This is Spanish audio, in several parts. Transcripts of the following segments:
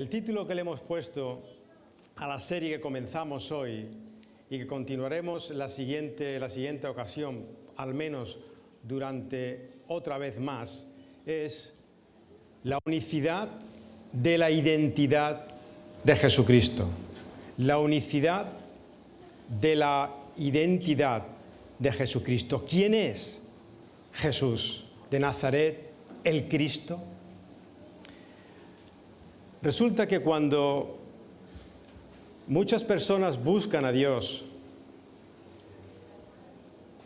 El título que le hemos puesto a la serie que comenzamos hoy y que continuaremos la siguiente ocasión, al menos durante otra vez más, es la unicidad de la identidad de Jesucristo. La unicidad de la identidad de Jesucristo. ¿Quién es Jesús de Nazaret, el Cristo? Resulta que cuando muchas personas buscan a Dios,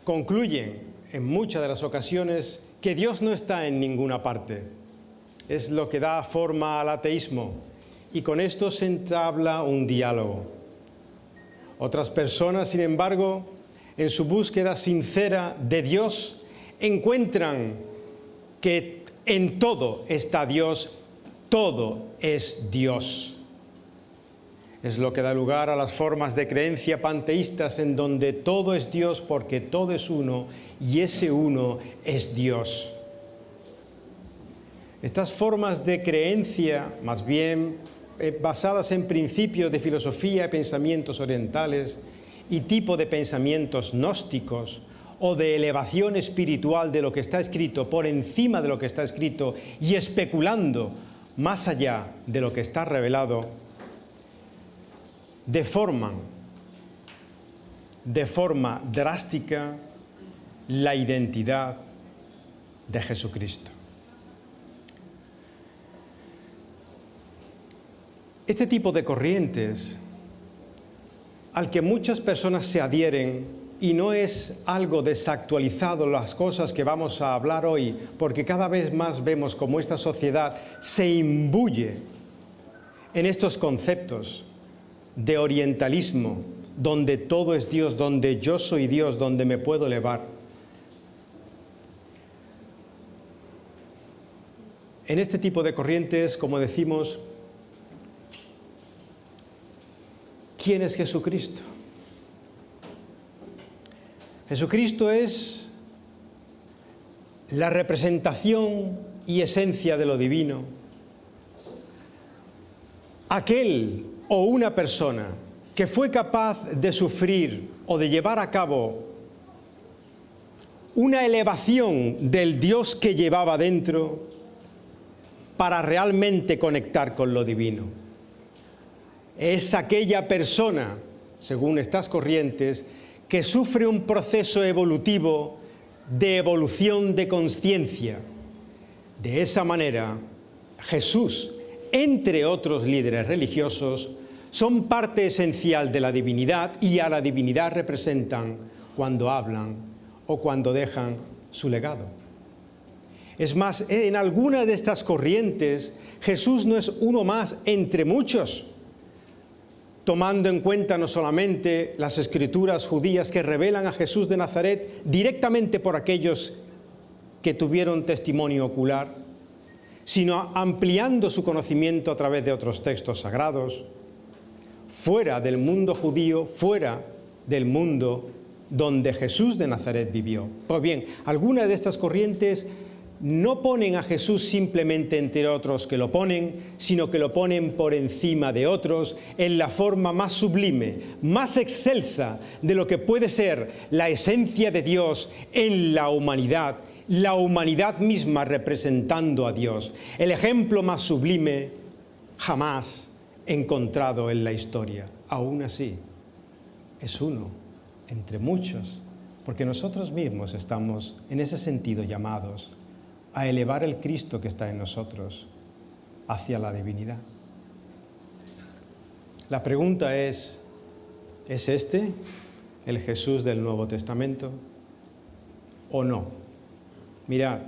concluyen en muchas de las ocasiones que Dios no está en ninguna parte. Es lo que da forma al ateísmo, y con esto se entabla un diálogo. Otras personas, sin embargo, en su búsqueda sincera de Dios, encuentran que en todo está Dios. Todo es Dios. Es lo que da lugar a las formas de creencia panteístas en donde todo es Dios porque todo es uno y ese uno es Dios. Estas formas de creencia, más bien basadas en principios de filosofía y pensamientos orientales y tipo de pensamientos gnósticos o de elevación espiritual de lo que está escrito por encima de lo que está escrito y especulando más allá de lo que está revelado, deforman de forma drástica la identidad de Jesucristo. Este tipo de corrientes al que muchas personas se adhieren, y no es algo desactualizado las cosas que vamos a hablar hoy, porque cada vez más vemos cómo esta sociedad se imbuye en estos conceptos de orientalismo, donde todo es Dios, donde yo soy Dios, donde me puedo elevar. En este tipo de corrientes, como decimos, ¿quién es Jesucristo? Jesucristo es la representación y esencia de lo divino. Aquel o una persona que fue capaz de sufrir o de llevar a cabo una elevación del Dios que llevaba dentro para realmente conectar con lo divino. Es aquella persona, según estas corrientes, que sufre un proceso evolutivo de evolución de conciencia. De esa manera, Jesús, entre otros líderes religiosos, son parte esencial de la divinidad y a la divinidad representan cuando hablan o cuando dejan su legado. Es más, en alguna de estas corrientes, Jesús no es uno más entre muchos, tomando en cuenta no solamente las escrituras judías que revelan a Jesús de Nazaret directamente por aquellos que tuvieron testimonio ocular, sino ampliando su conocimiento a través de otros textos sagrados, fuera del mundo judío, fuera del mundo donde Jesús de Nazaret vivió. Pues bien, algunas de estas corrientes no ponen a Jesús simplemente entre otros que lo ponen, sino que lo ponen por encima de otros en la forma más sublime, más excelsa de lo que puede ser la esencia de Dios en la humanidad misma representando a Dios. El ejemplo más sublime jamás encontrado en la historia. Aún así, es uno entre muchos, porque nosotros mismos estamos en ese sentido llamados a elevar el Cristo que está en nosotros hacia la divinidad. La pregunta ¿es este el Jesús del Nuevo Testamento o no? Mirad,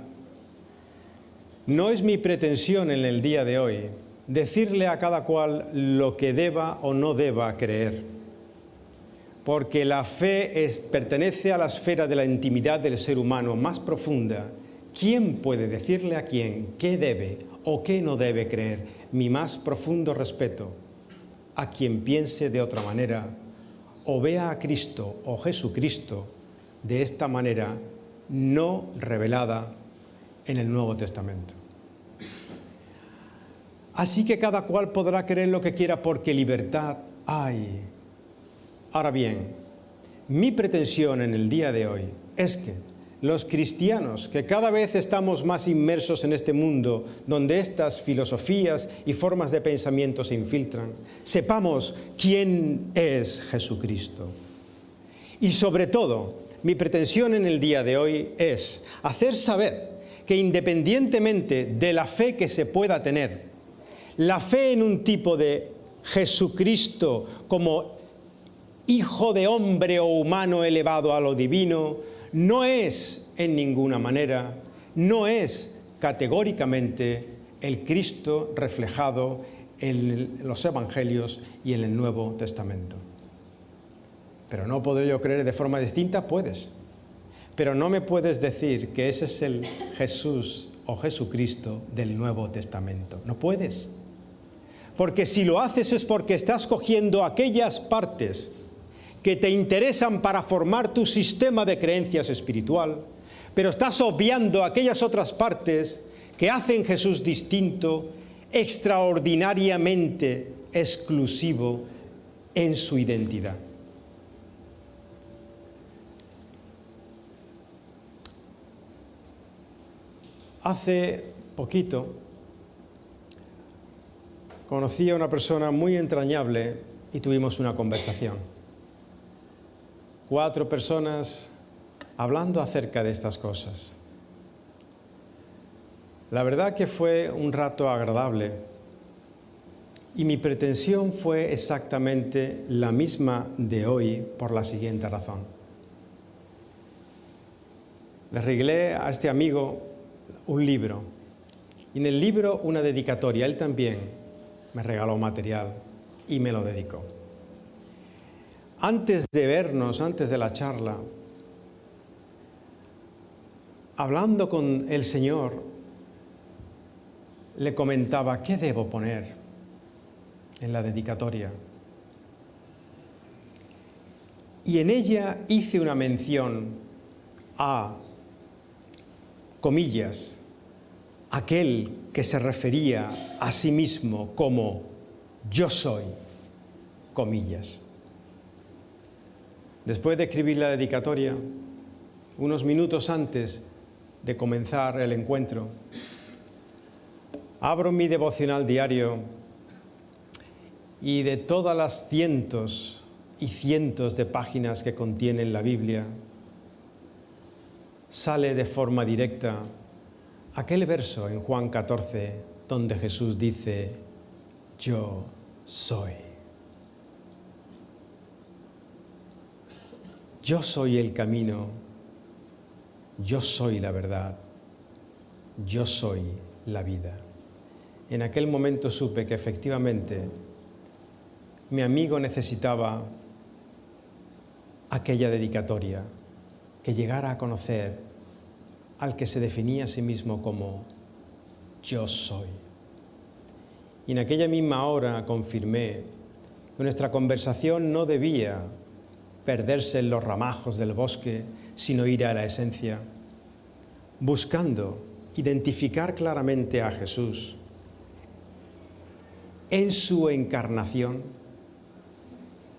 no es mi pretensión en el día de hoy decirle a cada cual lo que deba o no deba creer, porque la fe pertenece a la esfera de la intimidad del ser humano más profunda. ¿Quién puede decirle a quién qué debe o qué no debe creer? Mi más profundo respeto a quien piense de otra manera o vea a Cristo o Jesucristo de esta manera no revelada en el Nuevo Testamento. Así que cada cual podrá creer lo que quiera porque libertad hay. Ahora bien, mi pretensión en el día de hoy es que los cristianos, que cada vez estamos más inmersos en este mundo donde estas filosofías y formas de pensamiento se infiltran, sepamos quién es Jesucristo. Y sobre todo, mi pretensión en el día de hoy es hacer saber que independientemente de la fe que se pueda tener, la fe en un tipo de Jesucristo como Hijo de hombre o humano elevado a lo divino, no es en ninguna manera, no es categóricamente el Cristo reflejado en los Evangelios y en el Nuevo Testamento. Pero no puedo yo creer de forma distinta, puedes. Pero no me puedes decir que ese es el Jesús o Jesucristo del Nuevo Testamento. No puedes. Porque si lo haces es porque estás cogiendo aquellas partes que te interesan para formar tu sistema de creencias espiritual, pero estás obviando aquellas otras partes que hacen Jesús distinto, extraordinariamente exclusivo en su identidad. Hace poquito conocí a una persona muy entrañable y tuvimos una conversación. 4 personas hablando acerca de estas cosas. La verdad que fue un rato agradable y mi pretensión fue exactamente la misma de hoy por la siguiente razón. Le regalé a este amigo un libro y en el libro una dedicatoria. Él también me regaló material y me lo dedicó. Antes de vernos, antes de la charla, hablando con el Señor, le comentaba, ¿qué debo poner en la dedicatoria? Y en ella hice una mención a, comillas, aquel que se refería a sí mismo como yo soy, comillas. Después de escribir la dedicatoria, unos minutos antes de comenzar el encuentro, abro mi devocional diario y de todas las cientos y cientos de páginas que contienen la Biblia, sale de forma directa aquel verso en Juan 14 donde Jesús dice, yo soy. Yo soy el camino, yo soy la verdad, yo soy la vida. En aquel momento supe que efectivamente mi amigo necesitaba aquella dedicatoria, que llegara a conocer al que se definía a sí mismo como yo soy. Y en aquella misma hora confirmé que nuestra conversación no debía perderse en los ramajos del bosque, sino ir a la esencia, buscando identificar claramente a Jesús en su encarnación.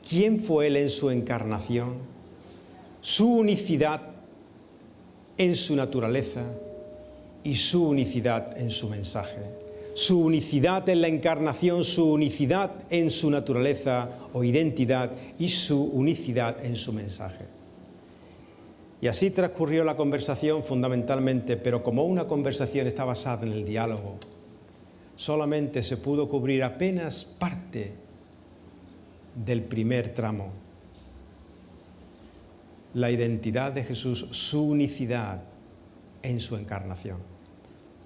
¿Quién fue Él en su encarnación? Su unicidad en su naturaleza y su unicidad en su mensaje. Su unicidad en la encarnación, su unicidad en su naturaleza o identidad y su unicidad en su mensaje. Y así transcurrió la conversación fundamentalmente, pero como una conversación está basada en el diálogo, solamente se pudo cubrir apenas parte del primer tramo. La identidad de Jesús, su unicidad en su encarnación.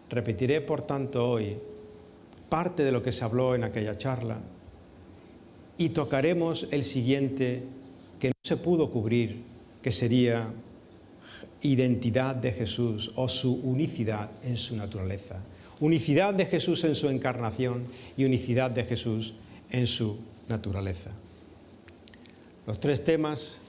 Repetiré, por tanto, hoy parte de lo que se habló en aquella charla y tocaremos el siguiente que no se pudo cubrir, que sería identidad de Jesús o su unicidad en su naturaleza. Unicidad de Jesús en su encarnación y unicidad de Jesús en su naturaleza. Los 3 temas,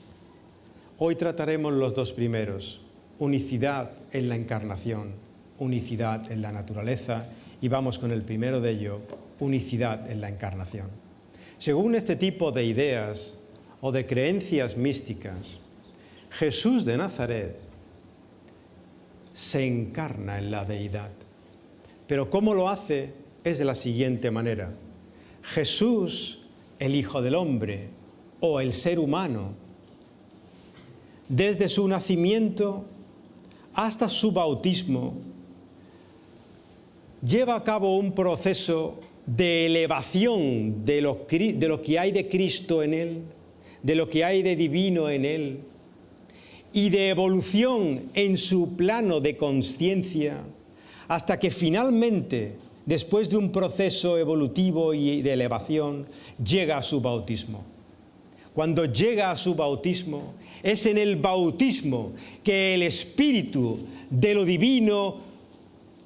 hoy trataremos los 2 primeros, unicidad en la encarnación, unicidad en la naturaleza, y vamos con el primero de ellos, unicidad en la encarnación. Según este tipo de ideas o de creencias místicas, Jesús de Nazaret se encarna en la deidad. Pero ¿cómo lo hace? Es de la siguiente manera. Jesús, el Hijo del Hombre o el ser humano, desde su nacimiento hasta su bautismo, lleva a cabo un proceso de elevación de lo que hay de Cristo en él, de lo que hay de divino en él, y de evolución en su plano de consciencia, hasta que finalmente, después de un proceso evolutivo y de elevación, llega a su bautismo. Cuando llega a su bautismo, es en el bautismo que el Espíritu de lo divino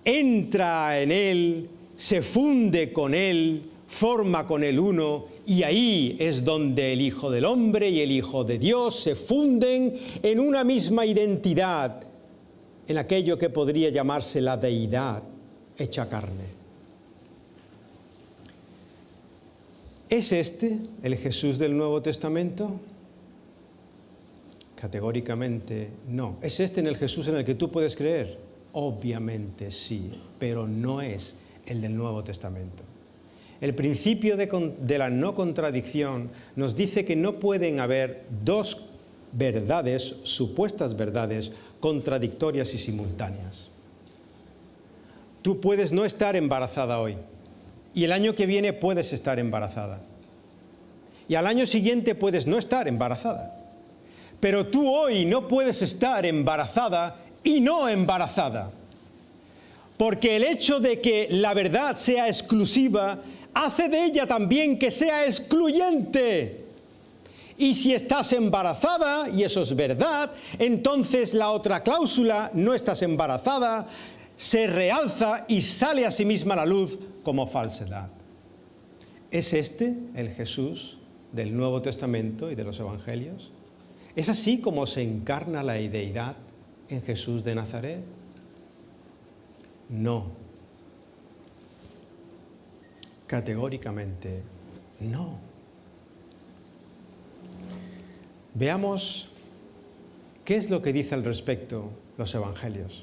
entra en él, se funde con él, forma con él uno, y ahí es donde el Hijo del Hombre y el Hijo de Dios se funden en una misma identidad, en aquello que podría llamarse la deidad hecha carne. ¿Es este el Jesús del Nuevo Testamento? Categóricamente no. ¿Es este en el Jesús en el que tú puedes creer? Obviamente sí, pero no es el del Nuevo Testamento. El principio de la no contradicción nos dice que no pueden haber dos verdades, supuestas verdades, contradictorias y simultáneas. Tú puedes no estar embarazada hoy, y el año que viene puedes estar embarazada. Y al año siguiente puedes no estar embarazada. Pero tú hoy no puedes estar embarazada y no embarazada. Porque el hecho de que la verdad sea exclusiva hace de ella también que sea excluyente. Y si estás embarazada, y eso es verdad, entonces la otra cláusula, no estás embarazada, se realza y sale a sí misma a la luz como falsedad. ¿Es este el Jesús del Nuevo Testamento y de los Evangelios? ¿Es así como se encarna la deidad en Jesús de Nazaret? No. Categóricamente no. Veamos qué es lo que dice al respecto los Evangelios.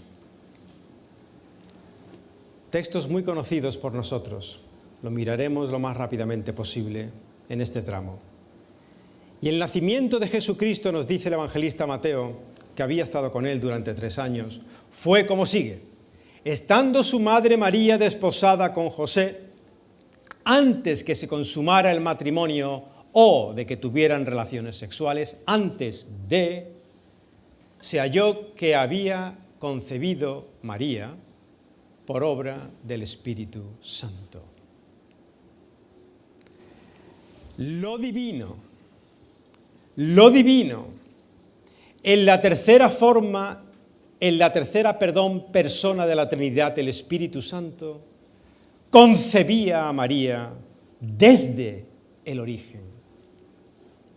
Textos muy conocidos por nosotros. Lo miraremos lo más rápidamente posible en este tramo. Y el nacimiento de Jesucristo, nos dice el evangelista Mateo, que había estado con él durante 3 años, fue como sigue. Estando su madre María desposada con José, antes que se consumara el matrimonio o de que tuvieran relaciones sexuales, antes de, se halló que había concebido María por obra del Espíritu Santo. Lo divino, en la tercera persona de la Trinidad, el Espíritu Santo, concebía a María desde el origen.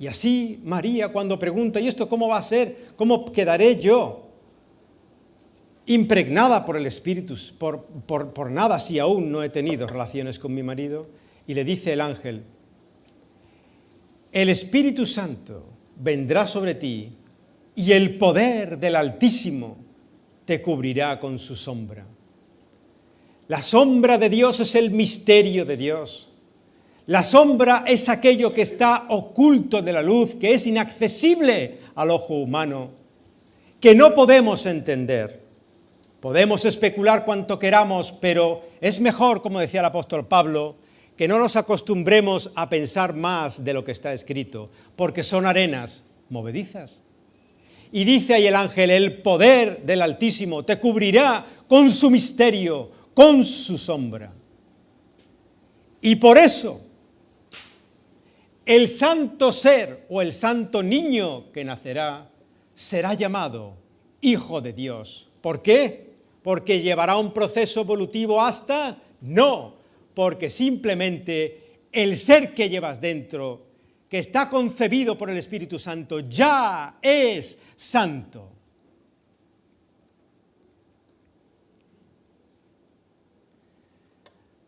Y así María, cuando pregunta, ¿y esto cómo va a ser? ¿Cómo quedaré yo? Impregnada por el Espíritu, por nada si aún no he tenido relaciones con mi marido. Y le dice el ángel, el Espíritu Santo vendrá sobre ti y el poder del Altísimo te cubrirá con su sombra. La sombra de Dios es el misterio de Dios. La sombra es aquello que está oculto de la luz, que es inaccesible al ojo humano, que no podemos entender. Podemos especular cuanto queramos, pero es mejor, como decía el apóstol Pablo, que no nos acostumbremos a pensar más de lo que está escrito, porque son arenas movedizas. Y dice ahí el ángel, el poder del Altísimo te cubrirá con su misterio, con su sombra. Y por eso, el santo ser o el santo niño que nacerá será llamado Hijo de Dios. ¿Por qué? ¿Porque llevará un proceso evolutivo hasta? No, porque simplemente el ser que llevas dentro, que está concebido por el Espíritu Santo, ya es santo.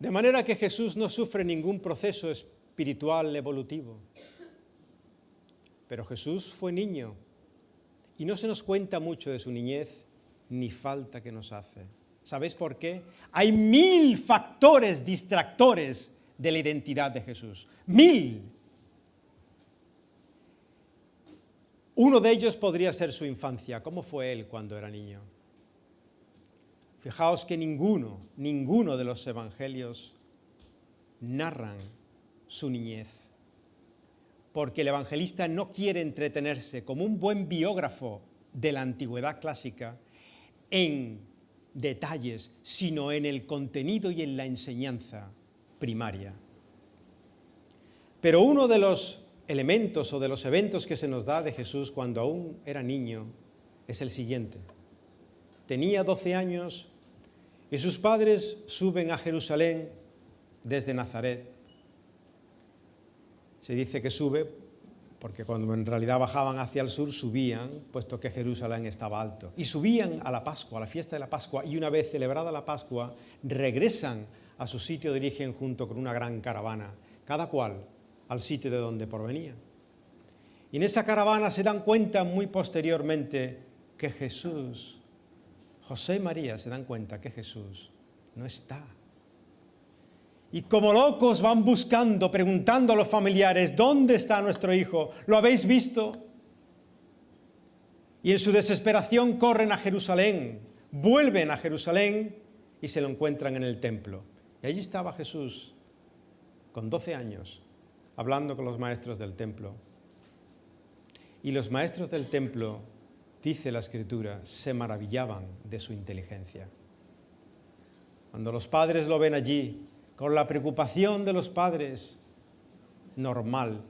De manera que Jesús no sufre ningún proceso espiritual evolutivo. Pero Jesús fue niño y no se nos cuenta mucho de su niñez, ni falta que nos hace. ¿Sabéis por qué? Hay 1000 factores distractores de la identidad de Jesús. 1000. Uno de ellos podría ser su infancia. ¿Cómo fue él cuando era niño? Fijaos que ninguno de los evangelios narran su niñez, porque el evangelista no quiere entretenerse como un buen biógrafo de la antigüedad clásica en detalles, sino en el contenido y en la enseñanza primaria. Pero uno de los elementos o de los eventos que se nos da de Jesús cuando aún era niño es el siguiente. Tenía 12 años y sus padres suben a Jerusalén desde Nazaret. Se dice que sube porque cuando en realidad bajaban hacia el sur subían, puesto que Jerusalén estaba alto. Y subían a la Pascua, a la fiesta de la Pascua, y una vez celebrada la Pascua, regresan a su sitio de origen junto con una gran caravana, cada cual al sitio de donde provenía. Y en esa caravana se dan cuenta muy posteriormente que Jesús, José y María se dan cuenta que Jesús no está. Y como locos van buscando, preguntando a los familiares, ¿dónde está nuestro hijo? ¿Lo habéis visto? Y en su desesperación corren a Jerusalén, vuelven a Jerusalén y se lo encuentran en el templo. Y allí estaba Jesús, con 12 años, hablando con los maestros del templo. Y los maestros del templo, dice la Escritura, se maravillaban de su inteligencia. Cuando los padres lo ven allí, con la preocupación de los padres normal,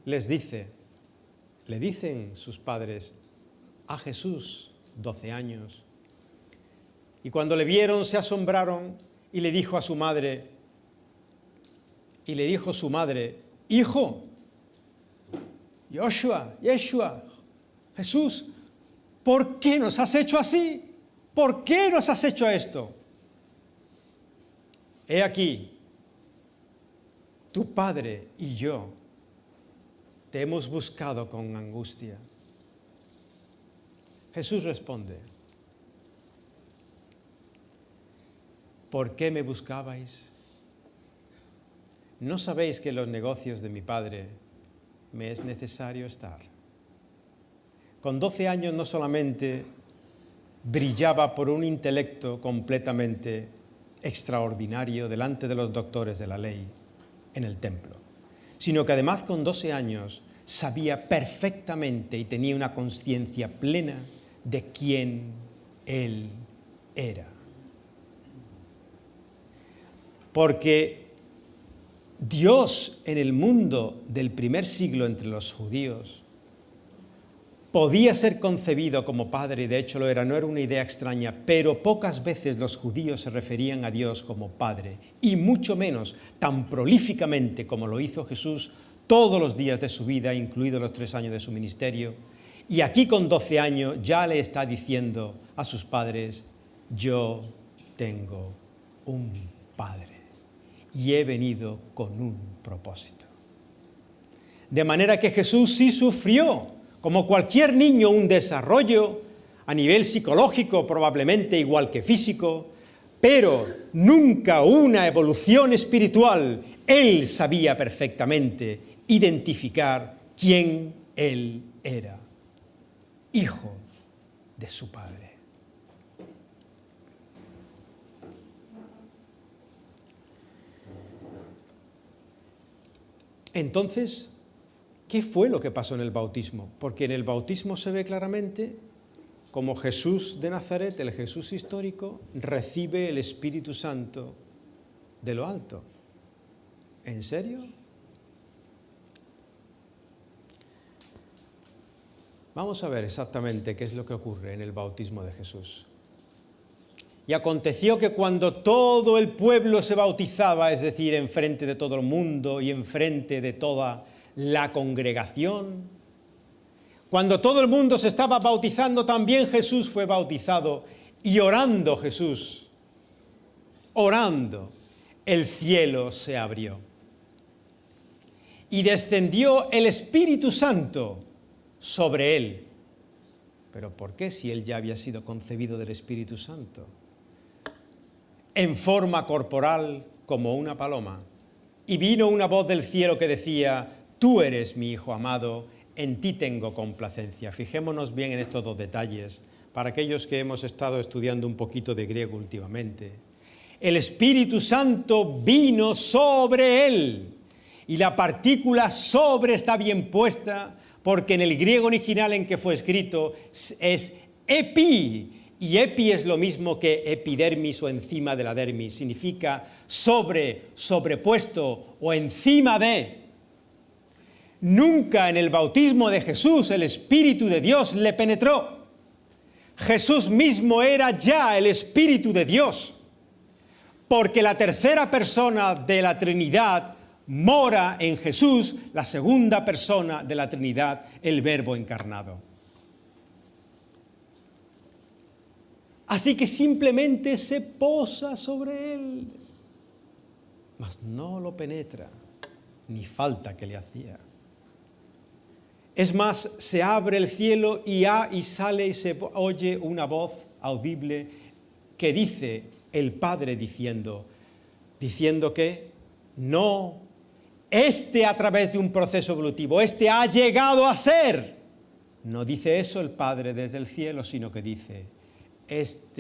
le dicen sus padres a Jesús, 12 años. Y cuando le vieron se asombraron y le dijo su madre, hijo, Yeshua, Jesús, ¿por qué nos has hecho así? ¿Por qué nos has hecho esto? He aquí, tu padre y yo te hemos buscado con angustia. Jesús responde, ¿por qué me buscabais? ¿No sabéis que en los negocios de mi padre me es necesario estar? Con 12 años no solamente brillaba por un intelecto completamente extraordinario delante de los doctores de la ley en el templo, sino que además con 12 años sabía perfectamente y tenía una conciencia plena de quién él era. Porque Dios en el mundo del primer siglo entre los judíos podía ser concebido como Padre, y de hecho lo era, no era una idea extraña, pero pocas veces los judíos se referían a Dios como Padre, y mucho menos tan prolíficamente como lo hizo Jesús todos los días de su vida, incluidos los 3 años de su ministerio. Y aquí con 12 años ya le está diciendo a sus padres, yo tengo un Padre y he venido con un propósito. De manera que Jesús sí sufrió, como cualquier niño, un desarrollo a nivel psicológico, probablemente igual que físico, pero nunca una evolución espiritual. Él sabía perfectamente identificar quién él era, hijo de su Padre. Entonces, ¿qué fue lo que pasó en el bautismo? Porque en el bautismo se ve claramente cómo Jesús de Nazaret, el Jesús histórico, recibe el Espíritu Santo de lo alto. ¿En serio? Vamos a ver exactamente qué es lo que ocurre en el bautismo de Jesús. Y aconteció que cuando todo el pueblo se bautizaba, es decir, enfrente de todo el mundo y enfrente de toda la congregación, cuando todo el mundo se estaba bautizando, también Jesús fue bautizado, y orando Jesús, orando, el cielo se abrió y descendió el Espíritu Santo sobre él. ¿Pero por qué si él ya había sido concebido del Espíritu Santo? En forma corporal como una paloma. Y vino una voz del cielo que decía: tú eres mi Hijo amado, en ti tengo complacencia. Fijémonos bien en estos dos detalles, para aquellos que hemos estado estudiando un poquito de griego últimamente. El Espíritu Santo vino sobre él, y la partícula sobre está bien puesta, porque en el griego original en que fue escrito es epi, y epi es lo mismo que epidermis o encima de la dermis, significa sobre, sobrepuesto o encima de. Nunca en el bautismo de Jesús el Espíritu de Dios le penetró. Jesús mismo era ya el Espíritu de Dios, porque la tercera persona de la Trinidad mora en Jesús, la segunda persona de la Trinidad, el Verbo encarnado. Así que simplemente se posa sobre él, mas no lo penetra, ni falta que le hacía. Es más, se abre el cielo y sale y se oye una voz audible que dice el Padre diciendo que no, a través de un proceso evolutivo, ha llegado a ser. No dice eso el Padre desde el cielo, sino que dice: es.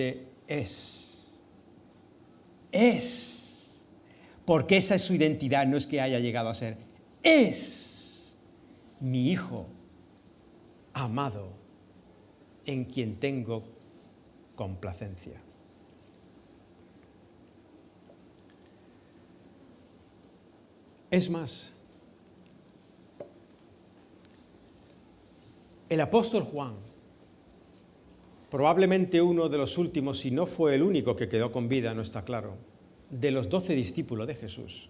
Porque esa es su identidad, no es que haya llegado a ser. Es mi Hijo amado, en quien tengo complacencia. Es más, el apóstol Juan, probablemente uno de los últimos, si no fue el único que quedó con vida, no está claro, de los 12 discípulos de Jesús.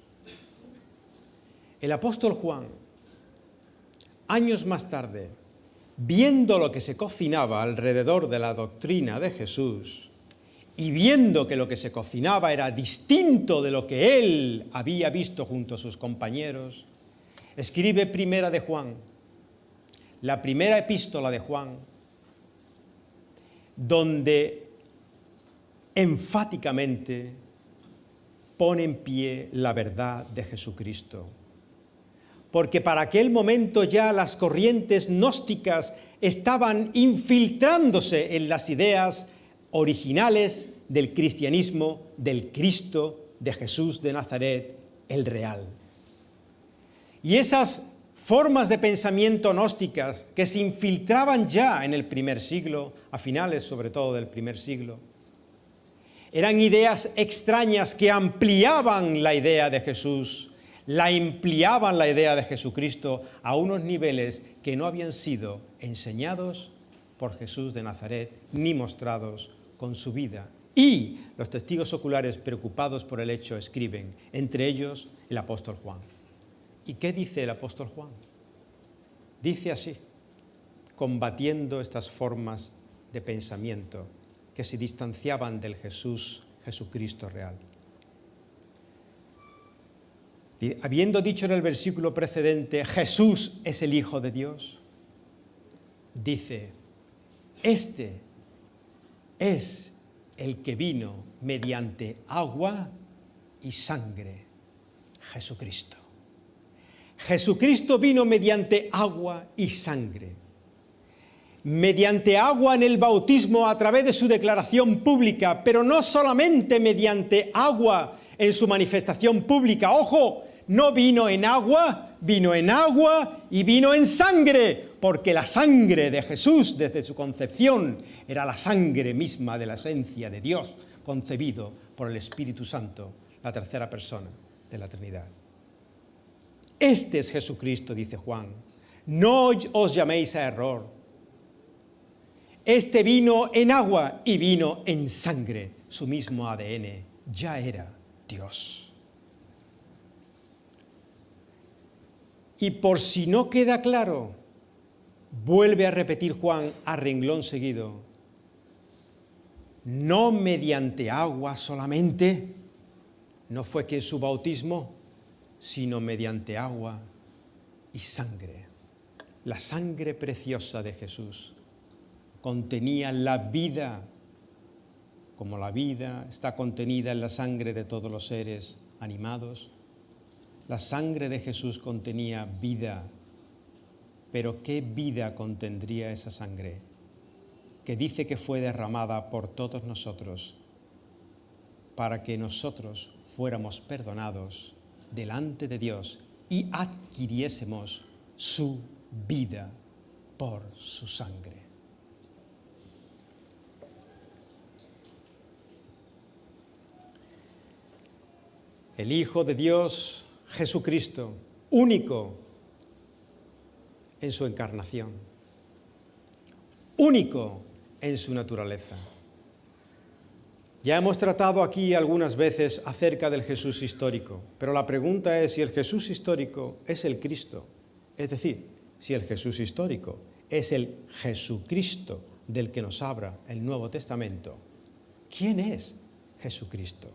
El apóstol Juan, años más tarde, viendo lo que se cocinaba alrededor de la doctrina de Jesús y viendo que lo que se cocinaba era distinto de lo que él había visto junto a sus compañeros, escribe Primera de Juan, la primera epístola de Juan, donde enfáticamente pone en pie la verdad de Jesucristo. Porque para aquel momento ya las corrientes gnósticas estaban infiltrándose en las ideas originales del cristianismo, del Cristo, de Jesús de Nazaret, el real. Y esas formas de pensamiento gnósticas que se infiltraban ya en el primer siglo, a finales sobre todo del primer siglo, eran ideas extrañas que ampliaban la idea de Jesús, ampliaban la idea de Jesucristo a unos niveles que no habían sido enseñados por Jesús de Nazaret ni mostrados con su vida. Y los testigos oculares, preocupados por el hecho, escriben, entre ellos el apóstol Juan. ¿Y qué dice el apóstol Juan? Dice así, combatiendo estas formas de pensamiento que se distanciaban del Jesucristo real. Habiendo dicho en el versículo precedente, Jesús es el Hijo de Dios, dice, este es el que vino mediante agua y sangre, Jesucristo. Jesucristo vino mediante agua y sangre. Mediante agua en el bautismo a través de su declaración pública, pero no solamente mediante agua en su manifestación pública. ¡Ojo! No vino en agua y vino en sangre, porque la sangre de Jesús desde su concepción era la sangre misma de la esencia de Dios, concebido por el Espíritu Santo, la tercera persona de la Trinidad. Este es Jesucristo, dice Juan. No os llaméis a error. Este vino en agua y vino en sangre. Su mismo ADN ya era Dios. Y por si no queda claro, vuelve a repetir Juan a renglón seguido, no mediante agua solamente, no fue que su bautismo, sino mediante agua y sangre. La sangre preciosa de Jesús contenía la vida, como la vida está contenida en la sangre de todos los seres animados. La sangre de Jesús contenía vida, pero ¿qué vida contendría esa sangre? Que dice que fue derramada por todos nosotros para que nosotros fuéramos perdonados delante de Dios y adquiriésemos su vida por su sangre. El Hijo de Dios, Jesucristo, único en su encarnación, único en su naturaleza. Ya hemos tratado aquí algunas veces acerca del Jesús histórico, pero la pregunta es si el Jesús histórico es el Cristo, es decir, si el Jesús histórico es el Jesucristo del que nos habla el Nuevo Testamento. ¿Quién es Jesucristo?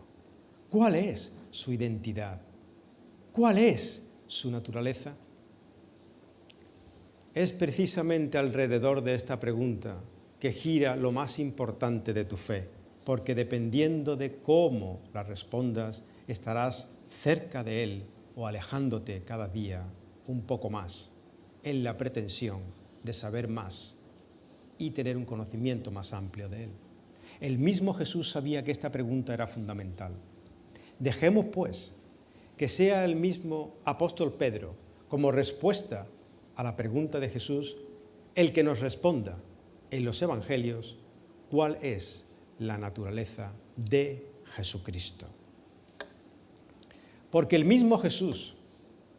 ¿Cuál es su identidad? ¿Cuál es su naturaleza? Es precisamente alrededor de esta pregunta que gira lo más importante de tu fe, porque dependiendo de cómo la respondas, estarás cerca de Él o alejándote cada día un poco más, en la pretensión de saber más y tener un conocimiento más amplio de Él. El mismo Jesús sabía que esta pregunta era fundamental. Dejemos, pues, que sea el mismo apóstol Pedro, como respuesta a la pregunta de Jesús, el que nos responda en los evangelios cuál es la naturaleza de Jesucristo. Porque el mismo Jesús,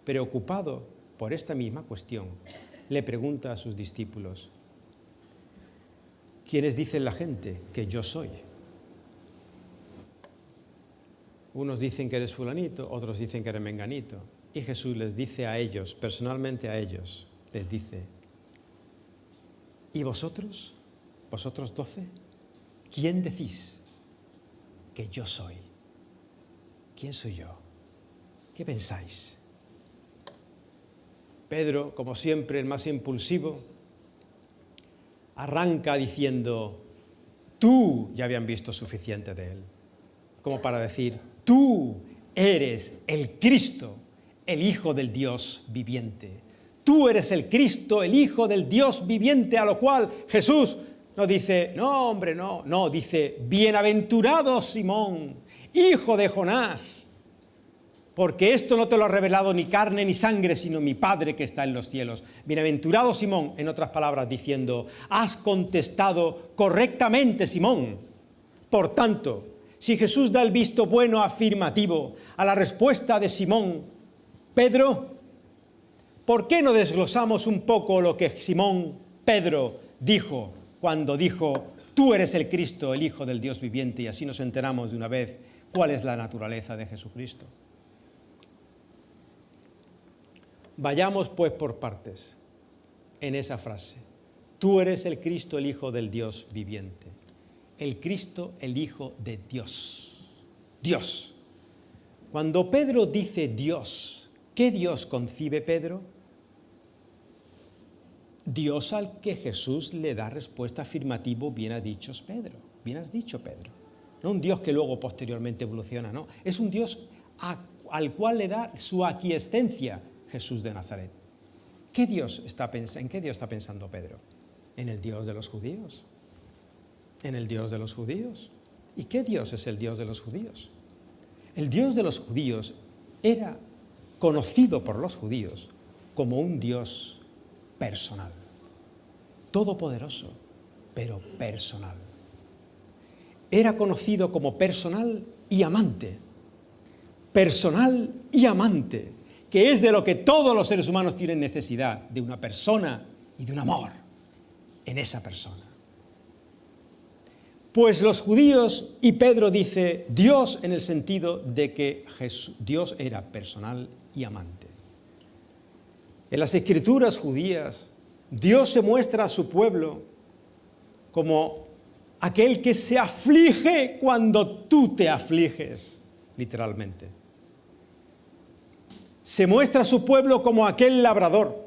preocupado por esta misma cuestión, le pregunta a sus discípulos: ¿quiénes dicen la gente que yo soy? Unos dicen que eres fulanito, otros dicen que eres menganito. Y Jesús les dice a ellos, personalmente a ellos, les dice: ¿y vosotros? ¿Vosotros 12? ¿Quién decís que yo soy? ¿Quién soy yo? ¿Qué pensáis? Pedro, como siempre, el más impulsivo, arranca diciendo: tú, ya habían visto suficiente de él, como para decir: tú eres el Cristo, el Hijo del Dios viviente. Tú eres el Cristo, el Hijo del Dios viviente, a lo cual Jesús no dice: no, hombre, no, dice: bienaventurado Simón, hijo de Jonás, porque esto no te lo ha revelado ni carne ni sangre, sino mi Padre que está en los cielos. Bienaventurado Simón, en otras palabras, diciendo: has contestado correctamente, Simón. Por tanto, si Jesús da el visto bueno afirmativo a la respuesta de Simón Pedro, ¿por qué no desglosamos un poco lo que Simón Pedro dijo cuando dijo: tú eres el Cristo, el Hijo del Dios viviente? Y así nos enteramos de una vez cuál es la naturaleza de Jesucristo. Vayamos pues por partes en esa frase. Tú eres el Cristo, el Hijo del Dios viviente. El Cristo, el Hijo de Dios. Dios. Cuando Pedro dice Dios, ¿qué Dios concibe Pedro? Dios al que Jesús le da respuesta afirmativa: bien has dicho, Pedro. Bien has dicho, Pedro. No un Dios que luego posteriormente evoluciona, no. Es un Dios al cual le da su aquiescencia Jesús de Nazaret. ¿En qué Dios está pensando Pedro? En el Dios de los judíos. En el Dios de los judíos. ¿Y qué Dios es el Dios de los judíos? El Dios de los judíos era conocido por los judíos como un Dios personal, todopoderoso, pero personal. Era conocido como personal y amante, que es de lo que todos los seres humanos tienen necesidad, de una persona y de un amor en esa persona. Pues los judíos, y Pedro dice Dios en el sentido de que Dios era personal y amante. En las escrituras judías, Dios se muestra a su pueblo como aquel que se aflige cuando tú te afliges. literalmente. Se muestra a su pueblo como aquel labrador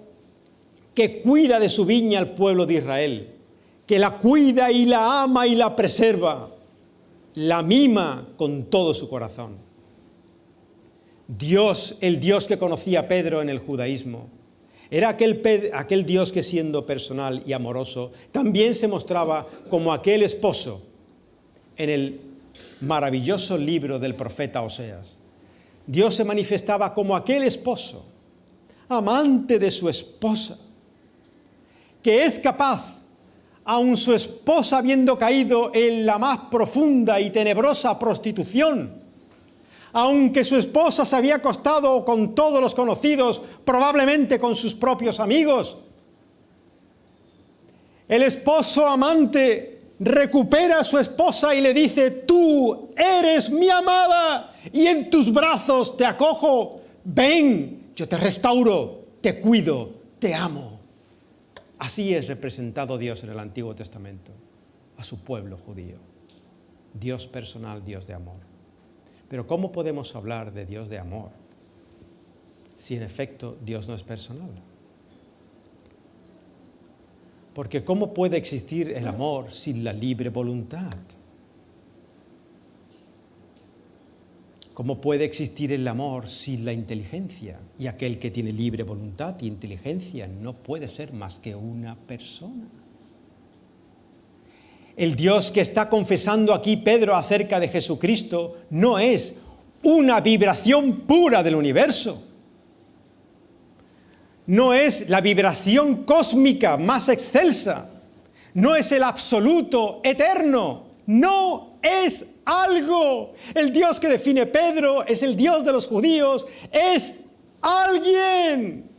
que cuida de su viña al pueblo de Israel, que la cuida y la ama y la preserva, la mima con todo su corazón. Dios, el Dios que conocía Pedro en el judaísmo, era aquel Dios que, siendo personal y amoroso, también se mostraba como aquel esposo en el maravilloso libro del profeta Oseas. Dios se manifestaba como aquel esposo, amante de su esposa, que es capaz, aun su esposa habiendo caído en la más profunda y tenebrosa prostitución, aunque su esposa se había acostado con todos los conocidos, probablemente con sus propios amigos, el esposo amante recupera a su esposa y le dice: tú eres mi amada y en tus brazos te acojo, ven, yo te restauro, te cuido, te amo. Así es representado Dios en el Antiguo Testamento, a su pueblo judío. Dios personal, Dios de amor. Pero ¿cómo podemos hablar de Dios de amor si en efecto Dios no es personal? Porque ¿cómo puede existir el amor sin la libre voluntad? ¿Cómo puede existir el amor sin la inteligencia? Y aquel que tiene libre voluntad y inteligencia no puede ser más que una persona. El Dios que está confesando aquí Pedro acerca de Jesucristo no es una vibración pura del universo. No es la vibración cósmica más excelsa. No es el absoluto eterno. No es algo. El Dios que define Pedro es el Dios de los judíos. Es alguien.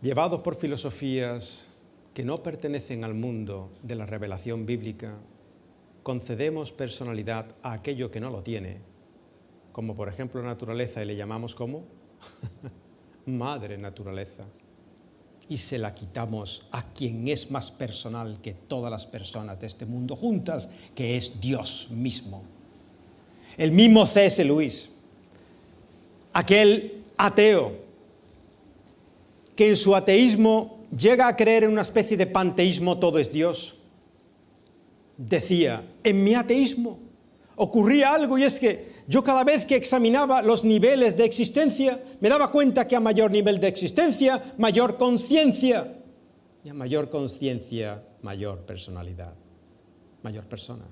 Llevados por filosofías que no pertenecen al mundo de la revelación bíblica, concedemos personalidad a aquello que no lo tiene, como por ejemplo naturaleza, y le llamamos ¿cómo? Madre naturaleza. Y se la quitamos a quien es más personal que todas las personas de este mundo juntas, que es Dios mismo. El mismo C.S. Lewis, aquel ateo, que en su ateísmo llega a creer en una especie de panteísmo, todo es Dios, decía: en mi ateísmo ocurría algo, y es que yo cada vez que examinaba los niveles de existencia, me daba cuenta que a mayor nivel de existencia, mayor conciencia, y a mayor conciencia, mayor personalidad, mayor persona.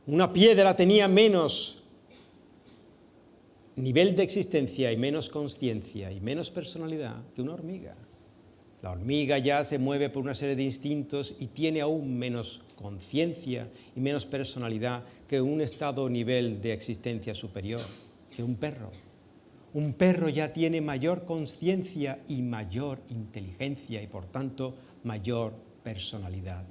Una piedra tenía menos nivel de existencia y menos conciencia y menos personalidad que una hormiga. La hormiga ya se mueve por una serie de instintos y tiene aún menos conciencia y menos personalidad que un estado o nivel de existencia superior, que un perro. Un perro ya tiene mayor conciencia y mayor inteligencia y por tanto mayor personalidad.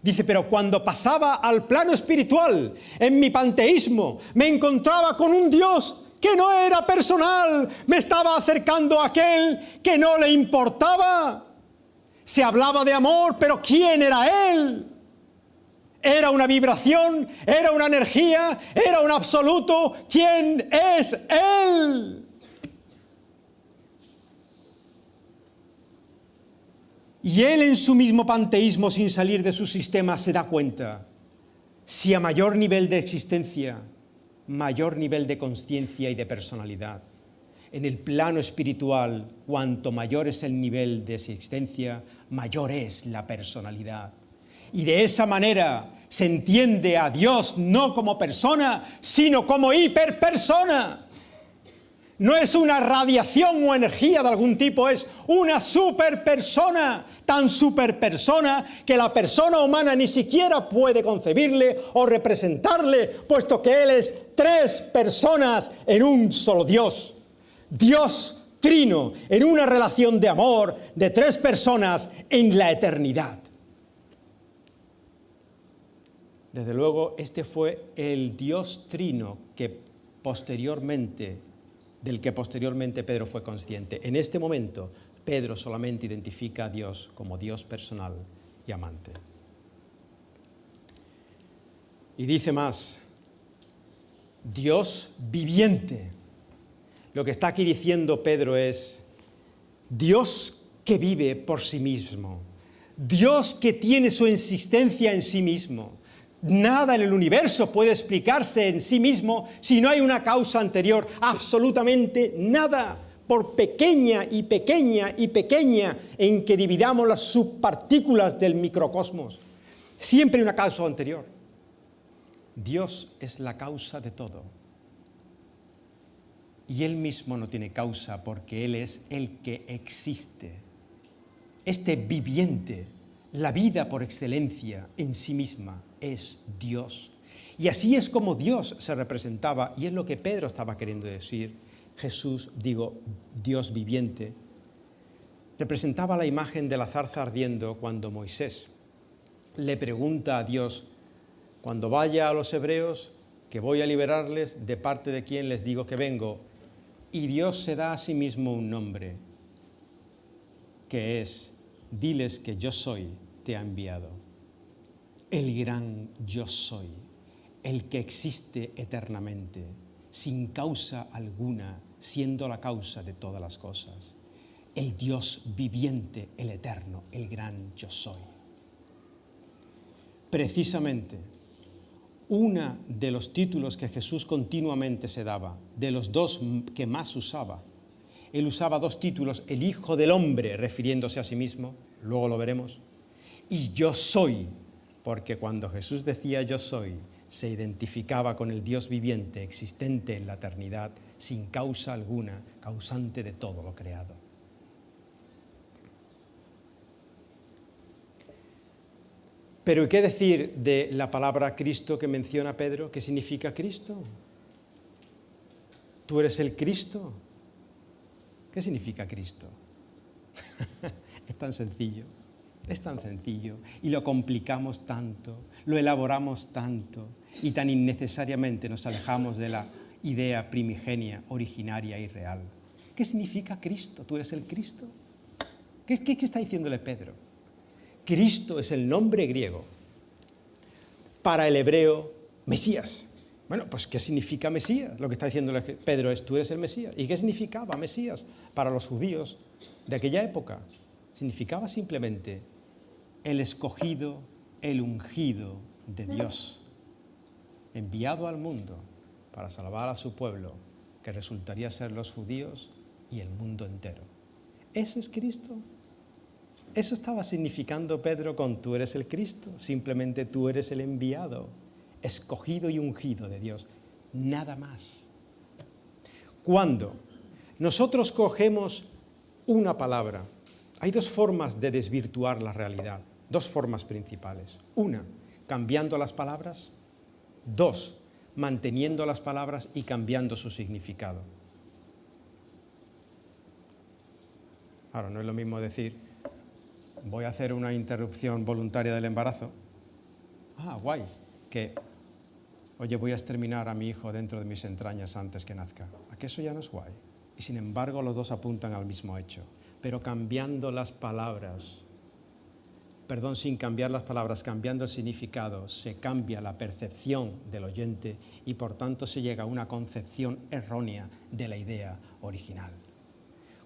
Dice, pero cuando pasaba al plano espiritual, en mi panteísmo, me encontraba con un Dios que no era personal, me estaba acercando a aquel que no le importaba. Se hablaba de amor, pero ¿quién era él? ¿Era una vibración? ¿Era una energía? ¿Era un absoluto? ¿Quién es él? Y él en su mismo panteísmo, sin salir de su sistema, se da cuenta, si a mayor nivel de existencia, mayor nivel de conciencia y de personalidad. En el plano espiritual, cuanto mayor es el nivel de existencia, mayor es la personalidad. Y de esa manera se entiende a Dios no como persona, sino como hiperpersona. No es una radiación o energía de algún tipo, es una superpersona, tan superpersona que la persona humana ni siquiera puede concebirle o representarle, puesto que Él es tres personas en un solo Dios. Dios trino, en una relación de amor de tres personas en la eternidad. Desde luego, este fue el Dios trino del que posteriormente Pedro fue consciente. En este momento, Pedro solamente identifica a Dios como Dios personal y amante. Y dice más, Dios viviente. Lo que está aquí diciendo Pedro es Dios que vive por sí mismo, Dios que tiene su existencia en sí mismo. Nada en el universo puede explicarse en sí mismo si no hay una causa anterior, absolutamente nada, por pequeña y pequeña y pequeña en que dividamos las subpartículas del microcosmos. Siempre hay una causa anterior. Dios es la causa de todo. Y Él mismo no tiene causa porque Él es el que existe. Este viviente, la vida por excelencia en sí misma, es Dios. Y así es como Dios se representaba, y es lo que Pedro estaba queriendo decir. Jesús, Dios viviente, representaba la imagen de la zarza ardiendo cuando Moisés le pregunta a Dios, cuando vaya a los hebreos, que voy a liberarles, ¿de parte de quién les digo que vengo? Y Dios se da a sí mismo un nombre, que es, diles que yo soy, te ha enviado. El gran yo soy, el que existe eternamente, sin causa alguna, siendo la causa de todas las cosas. El Dios viviente, el eterno, el gran yo soy. Precisamente, uno de los títulos que Jesús continuamente se daba, de los dos que más usaba, Él usaba dos títulos, el Hijo del Hombre, refiriéndose a sí mismo, luego lo veremos, y yo soy, porque cuando Jesús decía yo soy, se identificaba con el Dios viviente, existente en la eternidad, sin causa alguna, causante de todo lo creado. Pero ¿y qué decir de la palabra Cristo que menciona Pedro? ¿Qué significa Cristo? ¿Tú eres el Cristo? ¿Qué significa Cristo? Es tan sencillo, y lo complicamos tanto, lo elaboramos tanto, y tan innecesariamente nos alejamos de la idea primigenia, originaria y real. ¿Qué significa Cristo? ¿Tú eres el Cristo? ¿Qué está diciéndole Pedro? Cristo es el nombre griego para el hebreo Mesías. Bueno, pues ¿qué significa Mesías? Lo que está diciéndole Pedro es, tú eres el Mesías. ¿Y qué significaba Mesías para los judíos de aquella época? Significaba simplemente el escogido, el ungido de Dios, enviado al mundo para salvar a su pueblo, que resultaría ser los judíos y el mundo entero. ¿Ese es Cristo? Eso estaba significando Pedro con tú eres el Cristo, simplemente tú eres el enviado, escogido y ungido de Dios, nada más. Cuando nosotros cogemos una palabra, hay dos formas de desvirtuar la realidad, dos formas principales. Una, cambiando las palabras. Dos, manteniendo las palabras y cambiando su significado. Ahora, no es lo mismo decir, voy a hacer una interrupción voluntaria del embarazo. Guay. Que, oye, voy a exterminar a mi hijo dentro de mis entrañas antes que nazca. ¿A que eso ya no es guay? Y sin embargo, los dos apuntan al mismo hecho. Pero cambiando las palabras, sin cambiar las palabras, cambiando el significado, se cambia la percepción del oyente y por tanto se llega a una concepción errónea de la idea original.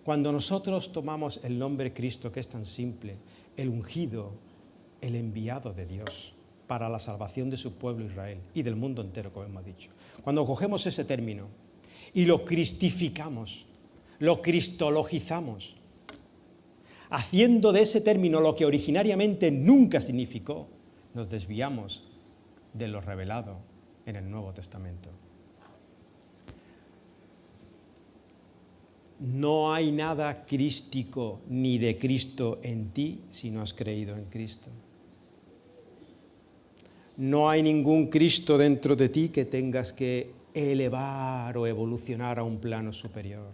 Cuando nosotros tomamos el nombre Cristo, que es tan simple, el ungido, el enviado de Dios para la salvación de su pueblo Israel y del mundo entero, como hemos dicho. Cuando cogemos ese término y lo cristificamos, lo cristologizamos, haciendo de ese término lo que originariamente nunca significó, nos desviamos de lo revelado en el Nuevo Testamento. No hay nada crístico ni de Cristo en ti si no has creído en Cristo. No hay ningún Cristo dentro de ti que tengas que elevar o evolucionar a un plano superior,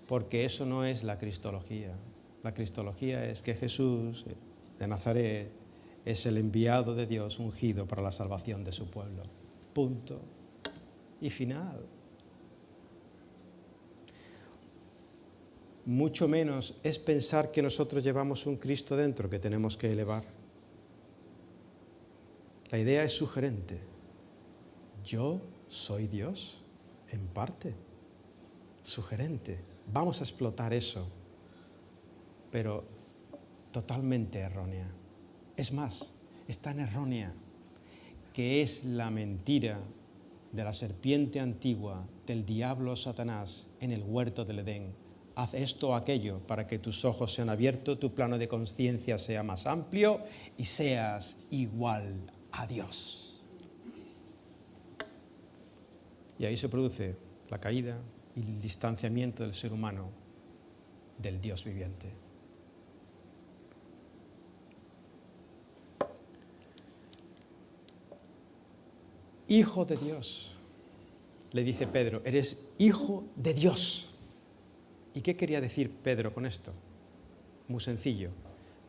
porque eso no es la cristología. La cristología es que Jesús de Nazaret es el enviado de Dios ungido para la salvación de su pueblo. Punto. Y final. mucho menos es pensar que nosotros llevamos un Cristo dentro que tenemos que elevar. La idea es sugerente. Yo soy Dios, en parte. Sugerente. Vamos a explotar eso, pero totalmente errónea. Es más, es tan errónea que es la mentira de la serpiente antigua, del diablo Satanás en el huerto del Edén. Haz esto o aquello para que tus ojos sean abiertos, tu plano de conciencia sea más amplio y seas igual a Dios. Y ahí se produce la caída y el distanciamiento del ser humano del Dios viviente. Hijo de Dios, le dice Pedro, eres hijo de Dios. ¿Y qué quería decir Pedro con esto? Muy sencillo.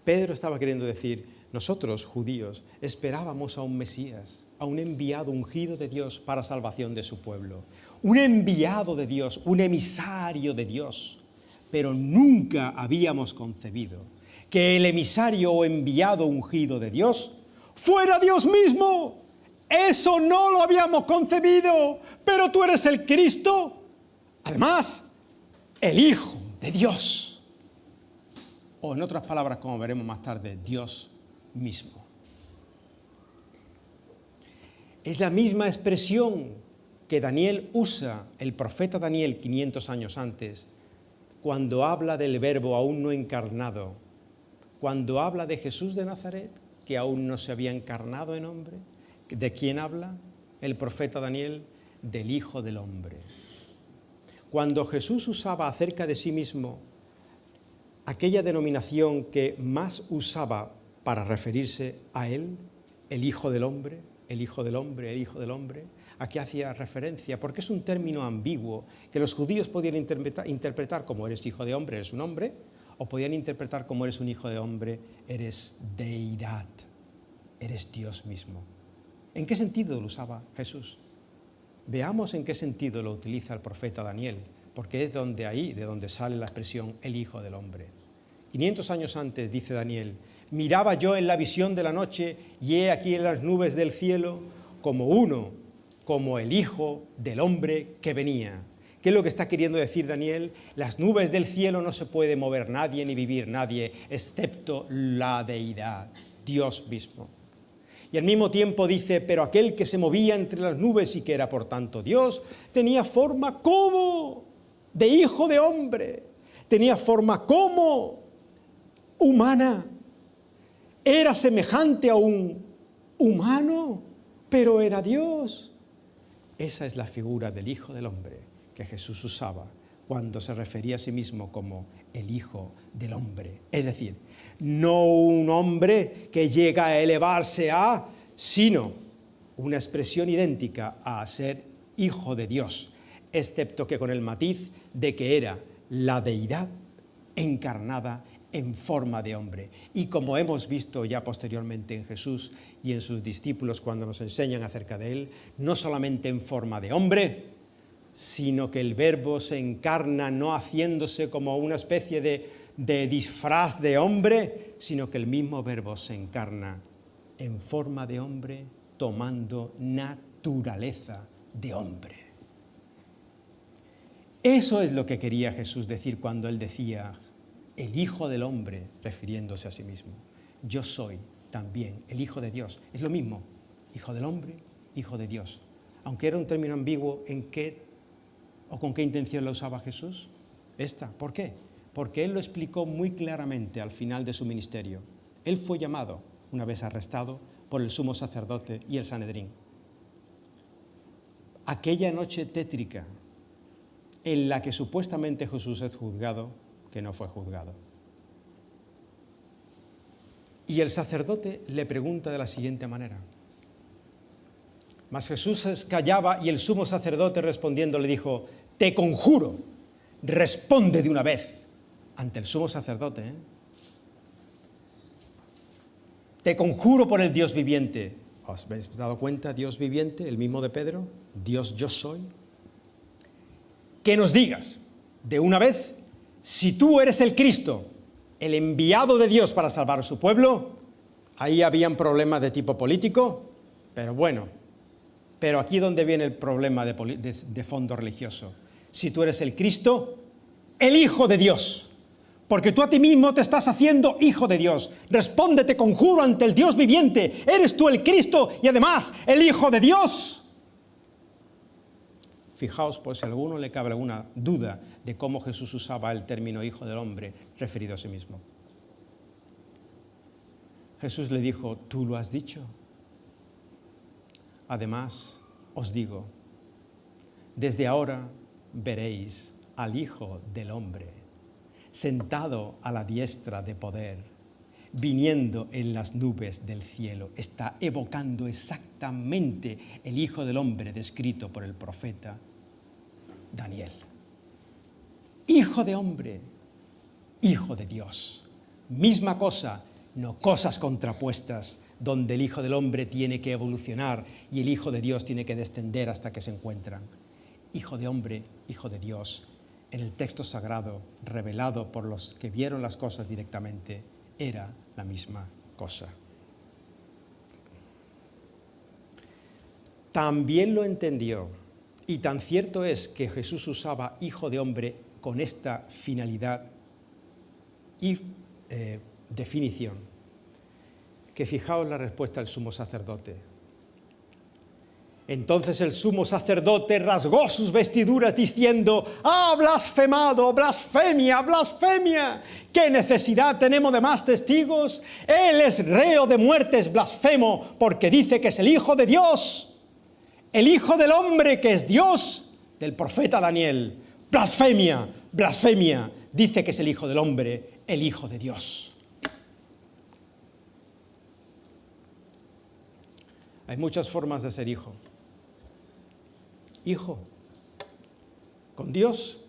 Pedro estaba queriendo decir, nosotros, judíos, esperábamos a un Mesías, a un enviado ungido de Dios para salvación de su pueblo. Un enviado de Dios, un emisario de Dios. Pero nunca habíamos concebido que el emisario o enviado ungido de Dios fuera Dios mismo. Eso no lo habíamos concebido, pero tú eres el Cristo, además, el Hijo de Dios. O en otras palabras, como veremos más tarde, Dios mismo. Es la misma expresión que Daniel usa, el profeta Daniel 500 años antes, cuando habla del Verbo aún no encarnado, cuando habla de Jesús de Nazaret, que aún no se había encarnado en hombre. ¿De quién habla el profeta Daniel? Del Hijo del Hombre. Cuando Jesús usaba acerca de sí mismo aquella denominación que más usaba para referirse a él, el Hijo del Hombre, el Hijo del Hombre, el Hijo del Hombre, ¿a qué hacía referencia? Porque es un término ambiguo que los judíos podían interpretar como eres hijo de hombre, eres un hombre, o podían interpretar como eres un hijo de hombre, eres deidad, eres Dios mismo. ¿En qué sentido lo usaba Jesús? Veamos en qué sentido lo utiliza el profeta Daniel, porque es de donde sale la expresión el Hijo del Hombre. 500 años antes, dice Daniel, miraba yo en la visión de la noche y he aquí en las nubes del cielo como el Hijo del Hombre que venía. ¿Qué es lo que está queriendo decir Daniel? Las nubes del cielo no se puede mover nadie ni vivir nadie, excepto la deidad, Dios mismo. Y al mismo tiempo dice, pero aquel que se movía entre las nubes y que era por tanto Dios, tenía forma como de hijo de hombre, tenía forma como humana, era semejante a un humano, pero era Dios. Esa es la figura del Hijo del Hombre que Jesús usaba cuando se refería a sí mismo como el Hijo del Hombre. Es decir, no un hombre que llega a elevarse a, sino una expresión idéntica a ser Hijo de Dios, excepto que con el matiz de que era la deidad encarnada en forma de hombre. Y como hemos visto ya posteriormente en Jesús y en sus discípulos cuando nos enseñan acerca de él, no solamente en forma de hombre, sino que el Verbo se encarna no haciéndose como una especie de disfraz de hombre, sino que el mismo Verbo se encarna en forma de hombre, tomando naturaleza de hombre. Eso es lo que quería Jesús decir cuando él decía, el Hijo del Hombre, refiriéndose a sí mismo. Yo soy también el Hijo de Dios. Es lo mismo, Hijo del Hombre, Hijo de Dios. Aunque era un término ambiguo, ¿en qué o con qué intención lo usaba Jesús? ¿Por qué? Porque él lo explicó muy claramente al final de su ministerio. Él fue llamado, una vez arrestado, por el sumo sacerdote y el Sanedrín. Aquella noche tétrica en la que supuestamente Jesús es juzgado, que no fue juzgado. Y el sacerdote le pregunta de la siguiente manera. Mas Jesús callaba y el sumo sacerdote respondiendo le dijo, te conjuro, responde de una vez. Ante el sumo sacerdote, Te conjuro por el Dios viviente. ¿Os habéis dado cuenta? Dios viviente, el mismo de Pedro, Dios yo soy. Que nos digas de una vez si tú eres el Cristo, el enviado de Dios para salvar a su pueblo, ahí habían problemas de tipo político, pero bueno, pero aquí donde viene el problema de fondo religioso. Si tú eres el Cristo, el Hijo de Dios, porque tú a ti mismo te estás haciendo Hijo de Dios. Respóndete, conjuro ante el Dios viviente, eres tú el Cristo y además el Hijo de Dios. Fijaos, pues, si a alguno le cabe alguna duda de cómo Jesús usaba el término Hijo del Hombre referido a sí mismo. Jesús le dijo, tú lo has dicho. Además, os digo, desde ahora veréis al Hijo del Hombre sentado a la diestra de poder, viniendo en las nubes del cielo. Está evocando exactamente el Hijo del Hombre descrito por el profeta Daniel. Hijo de hombre, Hijo de Dios. Misma cosa, no cosas contrapuestas, donde el Hijo del Hombre tiene que evolucionar y el Hijo de Dios tiene que descender hasta que se encuentran. Hijo de hombre, Hijo de Dios. En el texto sagrado, revelado por los que vieron las cosas directamente, era la misma cosa. También lo entendió, y tan cierto es que Jesús usaba Hijo de Hombre con esta finalidad y definición, que fijaos la respuesta del sumo sacerdote. Entonces el sumo sacerdote rasgó sus vestiduras diciendo, ¡ah, blasfemado, blasfemia, blasfemia! ¿Qué necesidad tenemos de más testigos? Él es reo de muerte, es blasfemo, porque dice que es el Hijo de Dios, el Hijo del Hombre que es Dios, del profeta Daniel. Blasfemia, blasfemia, dice que es el Hijo del Hombre, el Hijo de Dios. Hay muchas formas de ser hijo. Hijo. Con Dios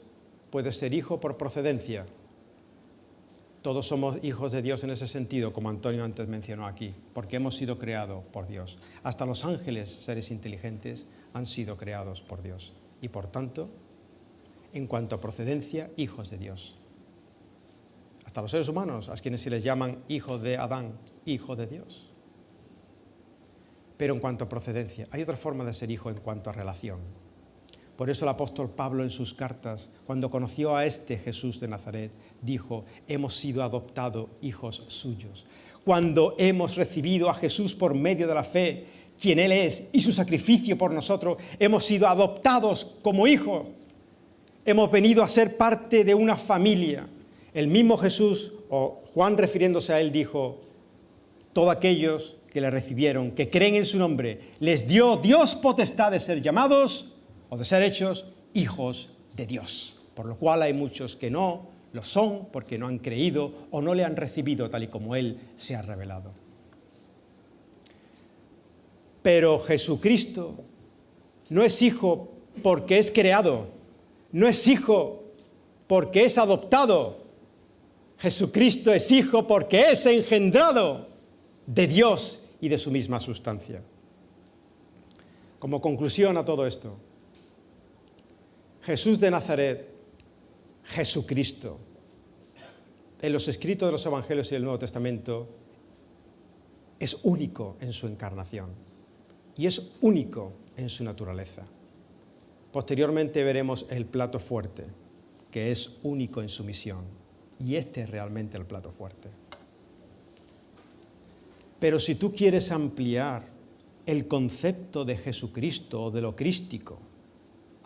puedes ser hijo por procedencia. Todos somos hijos de Dios en ese sentido, como Antonio antes mencionó aquí, porque hemos sido creados por Dios. Hasta los ángeles, seres inteligentes, han sido creados por Dios. Y por tanto, en cuanto a procedencia, hijos de Dios. Hasta los seres humanos, a quienes se les llaman hijos de Adán, hijos de Dios. Pero en cuanto a procedencia, hay otra forma de ser hijo en cuanto a relación. Por eso el apóstol Pablo en sus cartas, cuando conoció a este Jesús de Nazaret, dijo, hemos sido adoptados hijos suyos. Cuando hemos recibido a Jesús por medio de la fe, quien Él es, y su sacrificio por nosotros, hemos sido adoptados como hijos. Hemos venido a ser parte de una familia. El mismo Jesús, o Juan refiriéndose a Él, dijo, todos aquellos que le recibieron, que creen en su nombre, les dio Dios potestad de ser llamados o de ser hechos hijos de Dios. Por lo cual hay muchos que no lo son porque no han creído o no le han recibido tal y como Él se ha revelado. Pero Jesucristo no es hijo porque es creado, no es hijo porque es adoptado. Jesucristo es hijo porque es engendrado de Dios y de su misma sustancia. Como conclusión a todo esto, Jesús de Nazaret, Jesucristo, en los escritos de los Evangelios y del Nuevo Testamento, es único en su encarnación y es único en su naturaleza. Posteriormente veremos el plato fuerte, que es único en su misión, y este es realmente el plato fuerte. Pero si tú quieres ampliar el concepto de Jesucristo o de lo crístico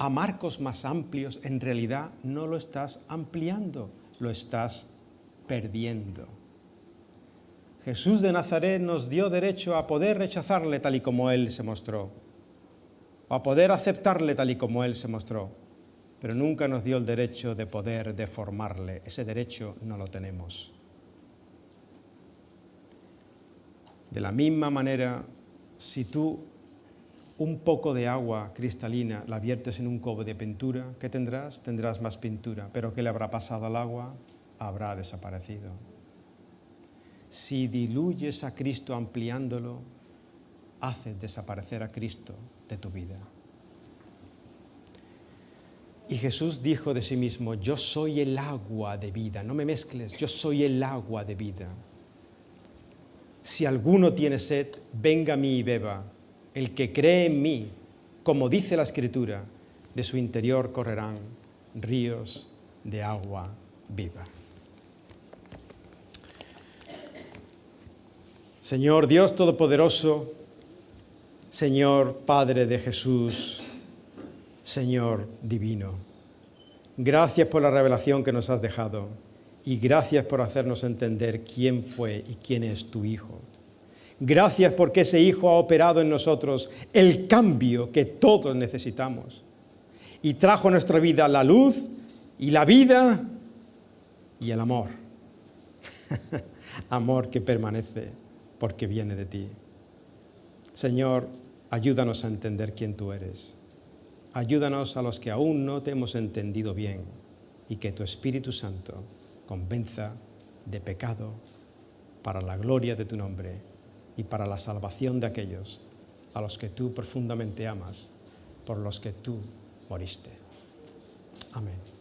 a marcos más amplios, en realidad no lo estás ampliando, lo estás perdiendo. Jesús de Nazaret nos dio derecho a poder rechazarle tal y como Él se mostró, o a poder aceptarle tal y como Él se mostró, pero nunca nos dio el derecho de poder deformarle. Ese derecho no lo tenemos. De la misma manera, si tú un poco de agua cristalina la viertes en un cobo de pintura, ¿qué tendrás? Tendrás más pintura, pero ¿qué le habrá pasado al agua? Habrá desaparecido. Si diluyes a Cristo ampliándolo, haces desaparecer a Cristo de tu vida. Y Jesús dijo de sí mismo, yo soy el agua de vida, no me mezcles, yo soy el agua de vida. Si alguno tiene sed, venga a mí y beba. El que cree en mí, como dice la Escritura, de su interior correrán ríos de agua viva. Señor Dios Todopoderoso, Señor Padre de Jesús, Señor Divino, gracias por la revelación que nos has dejado y gracias por hacernos entender quién fue y quién es tu Hijo. Gracias porque ese Hijo ha operado en nosotros el cambio que todos necesitamos y trajo a nuestra vida la luz y la vida y el amor. Amor que permanece porque viene de ti. Señor, ayúdanos a entender quién tú eres. Ayúdanos a los que aún no te hemos entendido bien y que tu Espíritu Santo convenza de pecado para la gloria de tu nombre y para la salvación de aquellos a los que tú profundamente amas, por los que tú moriste. Amén.